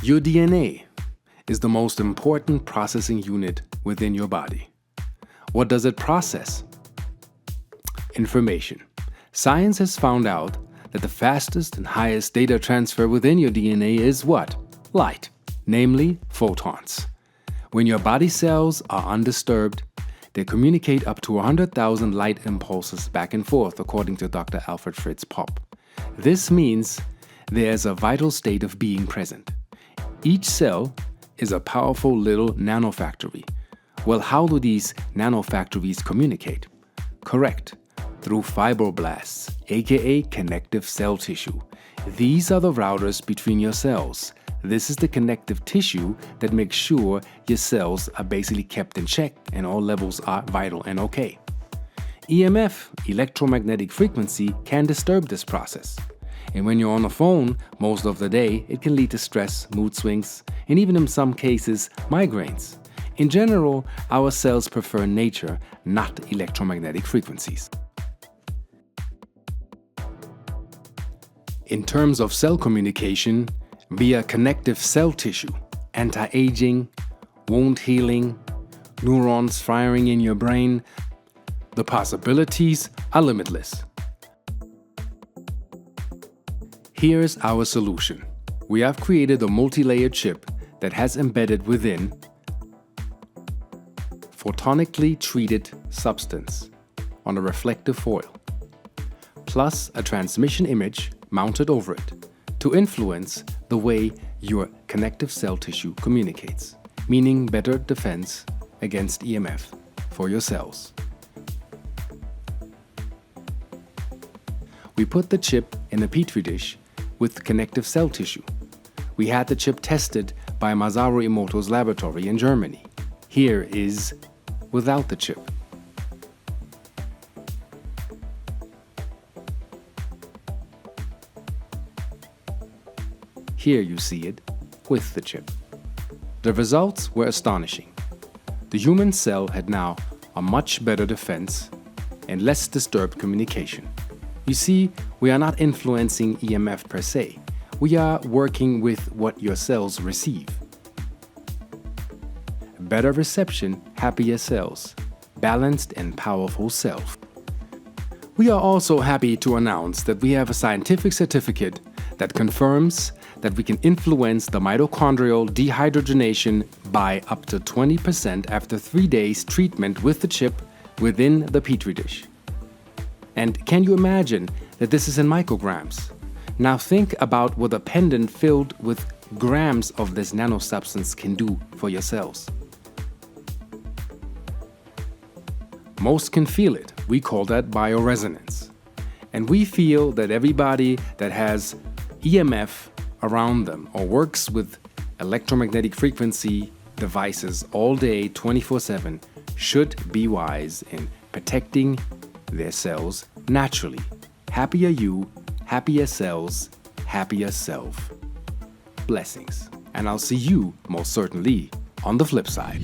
Your DNA is the most important processing unit within your body. What does it process? Information. Science has found out that the fastest and highest data transfer within your DNA is what? Light, namely photons. When your body cells are undisturbed, they communicate up to 100,000 light impulses back and forth, according to Dr. Alfred Fritz Popp. This means there's a vital state of being present. Each cell is a powerful little nanofactory. Well, how do these nanofactories communicate? Correct, through fibroblasts, aka connective cell tissue. These are the routers between your cells. This is the connective tissue that makes sure your cells are basically kept in check and all levels are vital and okay. EMF, electromagnetic frequency, can disturb this process. And when you're on the phone most of the day, it can lead to stress, mood swings, and even in some cases, migraines. In general, our cells prefer nature, not electromagnetic frequencies. In terms of cell communication, via connective cell tissue, anti-aging, wound healing, neurons firing in your brain, the possibilities are limitless. Here's our solution. We have created a multi-layered chip that has embedded within photonically treated substance on a reflective foil, plus a transmission image mounted over it to influence the way your connective cell tissue communicates, meaning better defense against EMF for your cells. We put the chip in a petri dish with connective cell tissue. We had the chip tested by Masaru Emoto's laboratory in Germany. Here is without the chip. Here you see it with the chip. The results were astonishing. The human cell had now a much better defense and less disturbed communication. You see, we are not influencing EMF per se. We are working with what your cells receive. Better reception, happier cells, balanced and powerful self. We are also happy to announce that we have a scientific certificate that confirms that we can influence the mitochondrial dehydrogenation by up to 20% after 3 days treatment with the chip within the petri dish. And can you imagine that this is in micrograms? Now think about what a pendant filled with grams of this nanosubstance can do for your cells. Most can feel it. We call that bioresonance. And we feel that everybody that has EMF around them or works with electromagnetic frequency devices all day 24/7 should be wise in protecting their cells naturally. Happier you, happier cells, happier self. Blessings. And I'll see you most certainly on the flip side.